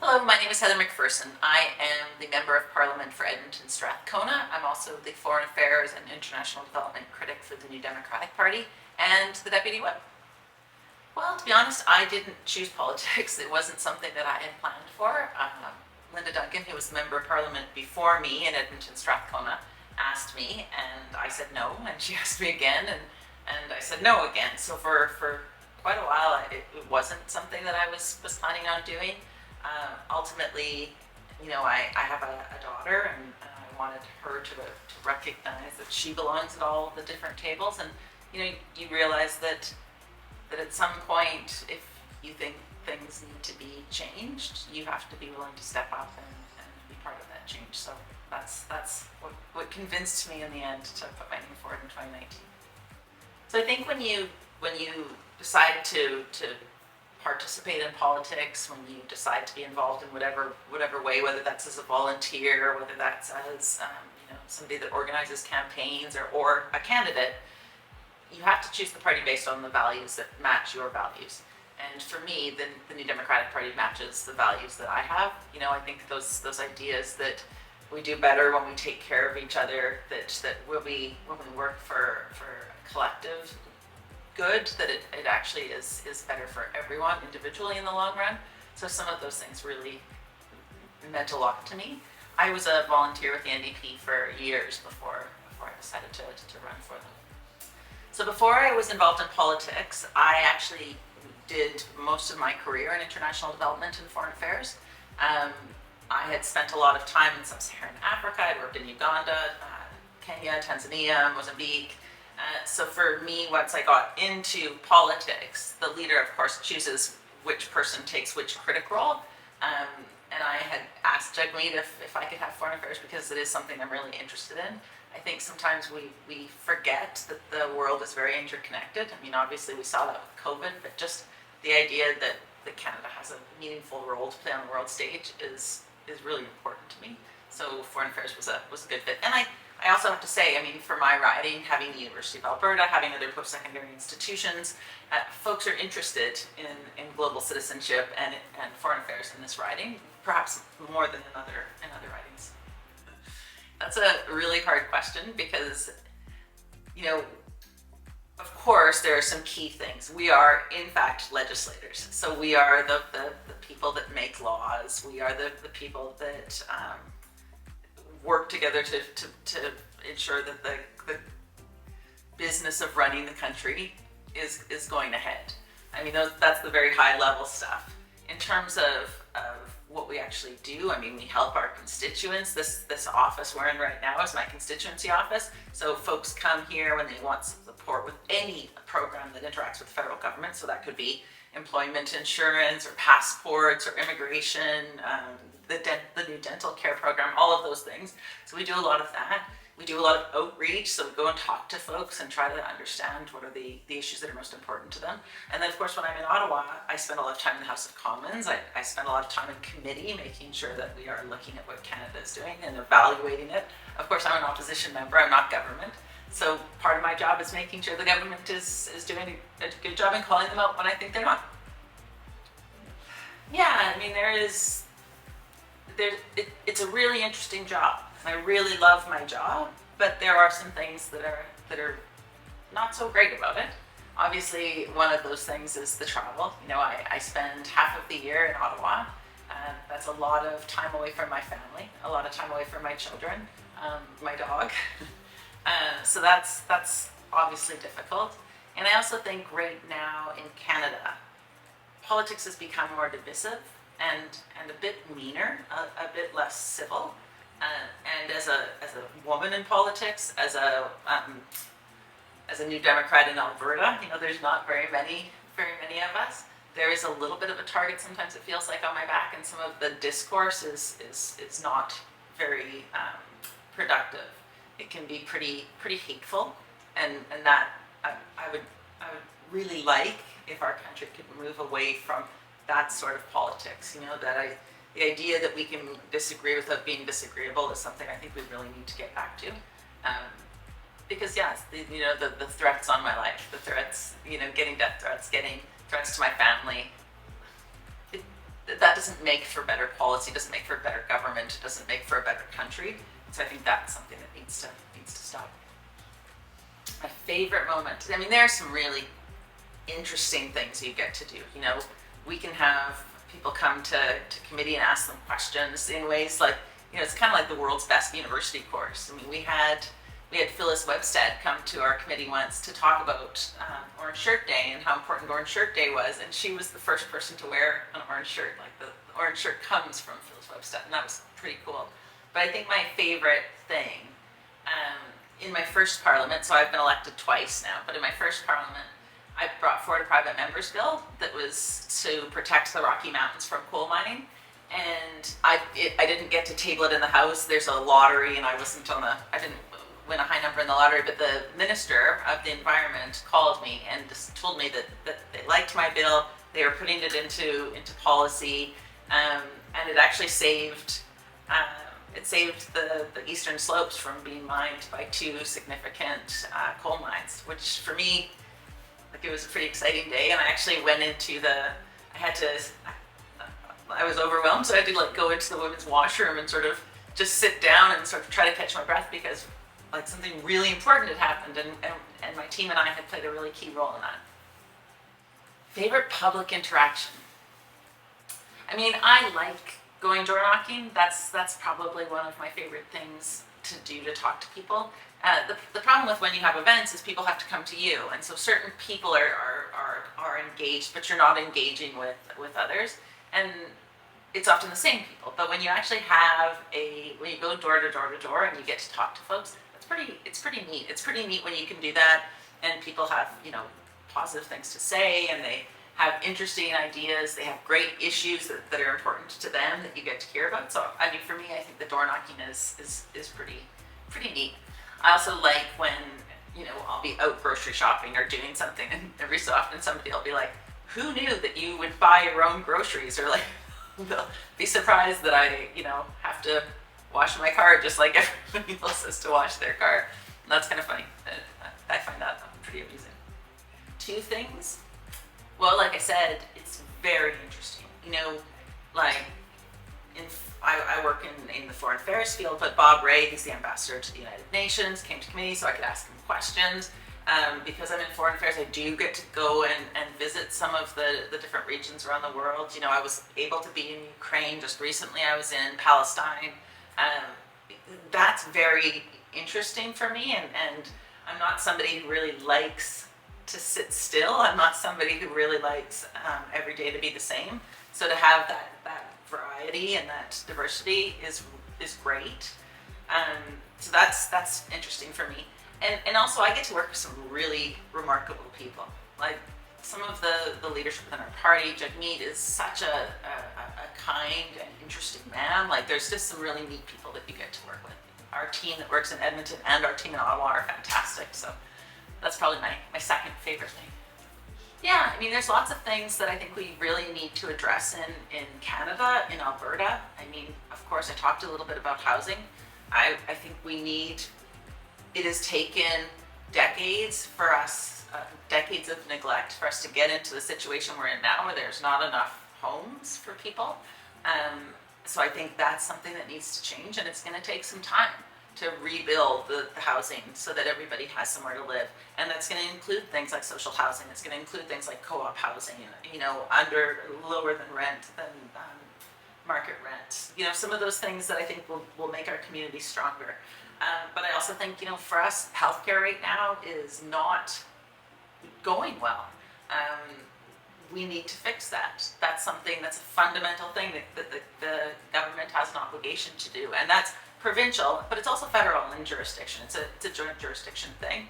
Hello, my name is Heather McPherson. I am the Member of Parliament for Edmonton Strathcona. I'm also the Foreign Affairs and International Development Critic for the New Democratic Party and the Deputy Whip. Well, to be honest, I didn't choose politics. It wasn't something that I had planned for. Linda Duncan, who was the Member of Parliament before me in Edmonton Strathcona, asked me and I said no, and she asked me again and I said no again. So for quite a while it wasn't something that I was planning on doing. Ultimately, I have a daughter, and I wanted her to recognize that she belongs at all the different tables. And you realize that at some point, if you think things need to be changed, you have to be willing to step up and be part of that change. So that's what convinced me in the end to put my name forward in 2019. So I think when you decide to participate in politics, when you decide to be involved in whatever way, whether that's as a volunteer, whether that's as somebody that organizes campaigns or a candidate, you have to choose the party based on the values that match your values. And for me, the New Democratic Party matches the values that I have. I think those ideas that we do better when we take care of each other, that when we work for a collective good, that it actually is better for everyone individually in the long run. So some of those things really meant a lot to me. I was a volunteer with the NDP for years before I decided to run for them. So before I was involved in politics, I actually did most of my career in international development and foreign affairs. I had spent a lot of time in sub-Saharan Africa. I'd worked in Uganda, Kenya, Tanzania, Mozambique. So for me, once I got into politics, the leader, of course, chooses which person takes which critic role. And I had asked Jagmeet if I could have foreign affairs because it is something I'm really interested in. I think sometimes we forget that the world is very interconnected. I mean, obviously we saw that with COVID, but just the idea that Canada has a meaningful role to play on the world stage is really important to me. So foreign affairs was a good fit. And I also have to say, I mean, for my riding, having the University of Alberta, having other post-secondary institutions, folks are interested in global citizenship and foreign affairs in this riding, perhaps more than in other ridings. That's a really hard question because, of course, there are some key things. We are, in fact, legislators. So we are the people that make laws. We are the people that work together to ensure that the business of running the country is going ahead. I mean, that's the very high level stuff. In terms of what we actually do, I mean, we help our constituents. This office we're in right now is my constituency office. So folks come here when they want support with any program that interacts with the federal government. So that could be employment insurance or passports or immigration, the new dental care program, all of those things. So we do a lot of that. We do a lot of outreach, so we go and talk to folks and try to understand what are the issues that are most important to them. And then, of course, when I'm in Ottawa, I spend a lot of time in the House of Commons. I spend a lot of time in committee, making sure that we are looking at what Canada is doing and evaluating it. Of course, I'm an opposition member, I'm not government. So part of my job is making sure the government is doing a good job in calling them out when I think they're not. Yeah, I mean, it's a really interesting job. I really love my job, but there are some things that are not so great about it. Obviously, one of those things is the travel. I spend half of the year in Ottawa. That's a lot of time away from my family, a lot of time away from my children, my dog. So that's obviously difficult. And I also think right now in Canada, politics has become more divisive and a bit meaner, a bit less civil. And as a woman in politics, as a New Democrat in Alberta, there's not very many of us. There is a little bit of a target. Sometimes it feels like on my back, and some of the discourse is not very productive. It can be pretty hateful, and that I would really like if our country could move away from that sort of politics. The idea that we can disagree without being disagreeable is something I think we really need to get back to. Because yes, the threats on my life, the threats, getting death threats, getting threats to my family, that doesn't make for better policy, doesn't make for better government, doesn't make for a better country. So I think that's something that needs to stop. My favorite moment, I mean, there are some really interesting things you get to do. You know, we can have people come to committee and ask them questions in ways like, you know, it's kind of like the world's best university course. I mean, we had Phyllis Webstead come to our committee once to talk about Orange Shirt Day and how important Orange Shirt Day was, and she was the first person to wear an orange shirt. Like the orange shirt comes from Phyllis Webstead, and that was pretty cool. But I think my favorite thing in my first parliament, so I've been elected twice now, but in my first parliament, I brought forward a private member's bill that was to protect the Rocky Mountains from coal mining. And I didn't get to table it in the House. There's a lottery, and I didn't win a high number in the lottery, but the Minister of the Environment called me and just told me that they liked my bill, they were putting it into policy, and it actually saved the eastern slopes from being mined by two significant coal mines, which for me, like, it was a pretty exciting day. And I actually went into I was overwhelmed, so I had to like go into the women's washroom and sort of just sit down and sort of try to catch my breath, because like something really important had happened, and my team and I had played a really key role in that. Favorite public interaction? I mean, I like going door knocking. That's probably one of my favorite things to do, to talk to people. The problem with when you have events is people have to come to you, and so certain people are engaged, but you're not engaging with others, and it's often the same people. But when you actually when you go door to door to door and you get to talk to folks, it's pretty neat. It's pretty neat when you can do that, and people have, you know, positive things to say, and they have interesting ideas. They have great issues that are important to them that you get to hear about. So I mean, for me, I think the door knocking is pretty neat. I also like when, you know, I'll be out grocery shopping or doing something, and every so often somebody will be like, "Who knew that you would buy your own groceries?" Or like, they'll be surprised that I, you know, have to wash my car just like everybody else has to wash their car. And that's kind of funny. I find that pretty amusing. Two things. Well, like I said, it's very interesting. You know, like I work in the foreign affairs field, but Bob Ray, he's the ambassador to the United Nations, came to committee so I could ask him questions. Because I'm in foreign affairs, I do get to go and visit some of the different regions around the world. You know, I was able to be in Ukraine just recently. I was in Palestine. That's very interesting for me, and I'm not somebody who really likes to sit still. I'm not somebody who really likes every day to be the same. So to have that variety and that diversity is great. So that's interesting for me. And also I get to work with some really remarkable people. Like some of the leadership within our party. Jagmeet is such a kind and interesting man. Like there's just some really neat people that you get to work with. Our team that works in Edmonton and our team in Ottawa are fantastic. So that's probably my second favorite thing. Yeah, I mean, there's lots of things that I think we really need to address in Canada, in Alberta. I mean, of course, I talked a little bit about housing. I think it has taken decades for us, decades of neglect for us to get into the situation we're in now, where there's not enough homes for people. So I think that's something that needs to change, and it's going to take some time to rebuild the housing so that everybody has somewhere to live. And that's going to include things like social housing. It's going to include things like co-op housing, you know, under lower than market rent. You know, some of those things that I think will make our community stronger. But I also think, you know, for us, healthcare right now is not going well. We need to fix that. That's something that's a fundamental thing that the government has an obligation to do. And that's provincial, but it's also federal in jurisdiction. It's a joint jurisdiction thing.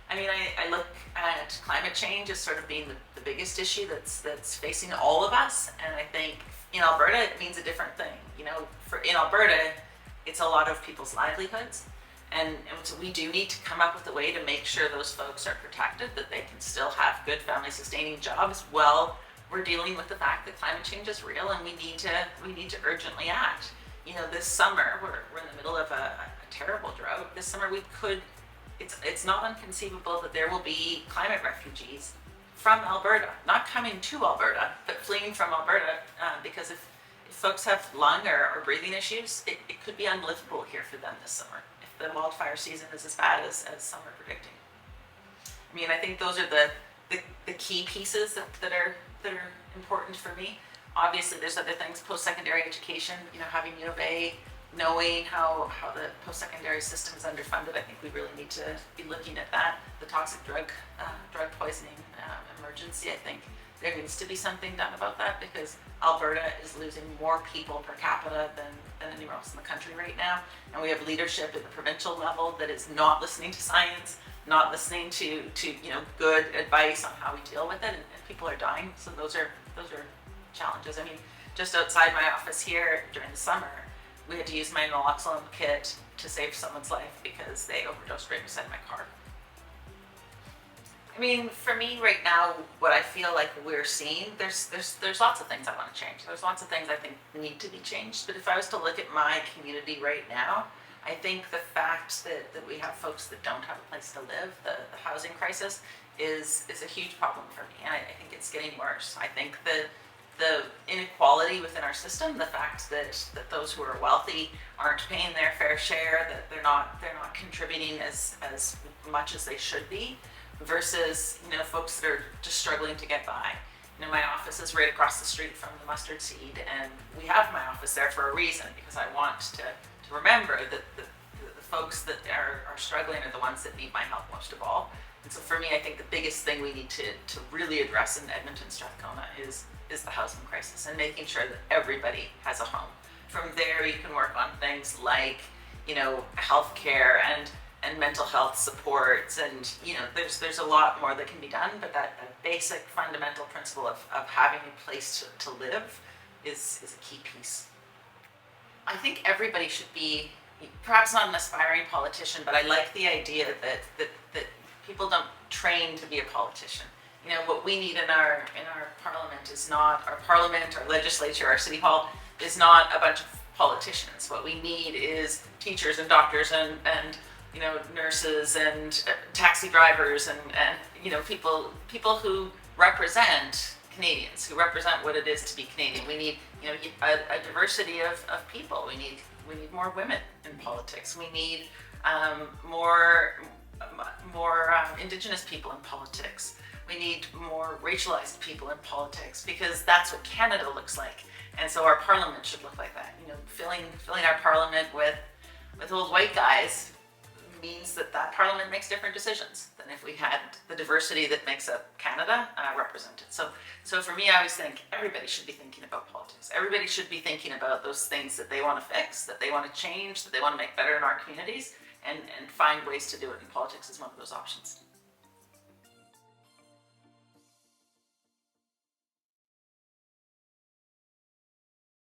I mean, I look at climate change as sort of being the biggest issue that's facing all of us. And I think in Alberta, it means a different thing. You know, in Alberta, it's a lot of people's livelihoods. And so we do need to come up with a way to make sure those folks are protected, that they can still have good family sustaining jobs while we're dealing with the fact that climate change is real, and we need to urgently act. You know, this summer, we're in the middle of a terrible drought. This summer it's not inconceivable that there will be climate refugees from Alberta, not coming to Alberta, but fleeing from Alberta because of if folks have lung or breathing issues, it could be unlivable here for them this summer if the wildfire season is as bad as some are predicting. I mean, I think those are the key pieces that are important for me. Obviously, there's other things, post-secondary education, having U of A, knowing how the post-secondary system is underfunded. I think we really need to be looking at that. The toxic drug poisoning emergency, I think there needs to be something done about that, because Alberta is losing more people per capita than anywhere else in the country right now. And we have leadership at the provincial level that is not listening to science, not listening to good advice on how we deal with it, and people are dying. So those are challenges. I mean, just outside my office here during the summer, we had to use my naloxone kit to save someone's life because they overdosed right beside my car. I mean, for me right now, what I feel like we're seeing, there's lots of things I want to change. There's lots of things I think need to be changed. But if I was to look at my community right now, I think the fact that we have folks that don't have a place to live, the housing crisis, is a huge problem for me. And I think it's getting worse. I think the inequality within our system, the fact that those who are wealthy aren't paying their fair share, that they're not contributing as much as they should be, versus folks that are just struggling to get by. My office is right across the street from the mustard seed, and we have my office there for a reason, because I want to remember that the folks that are struggling are the ones that need my help most of all. And so for me, I think the biggest thing we need to really address in Edmonton, Strathcona is the housing crisis, and making sure that everybody has a home. From there, you can work on things like, healthcare and mental health supports, and there's a lot more that can be done. But that basic fundamental principle of having a place to live is a key piece. I think everybody should be, perhaps not an aspiring politician, but I like the idea that people don't train to be a politician. What we need in our parliament is not our parliament, our legislature, our city hall is not a bunch of politicians. What we need is teachers and doctors and nurses and taxi drivers and people who represent Canadians, who represent what it is to be Canadian. We need a diversity of people. We need more women in politics. We need more Indigenous people in politics. We need more racialized people in politics, because that's what Canada looks like. And so our parliament should look like that. Filling our parliament with old white guys means that parliament makes different decisions than if we had the diversity that makes up Canada represented. So for me, I always think everybody should be thinking about politics. Everybody should be thinking about those things that they want to fix, that they want to change, that they want to make better in our communities, and find ways to do it. And politics is one of those options.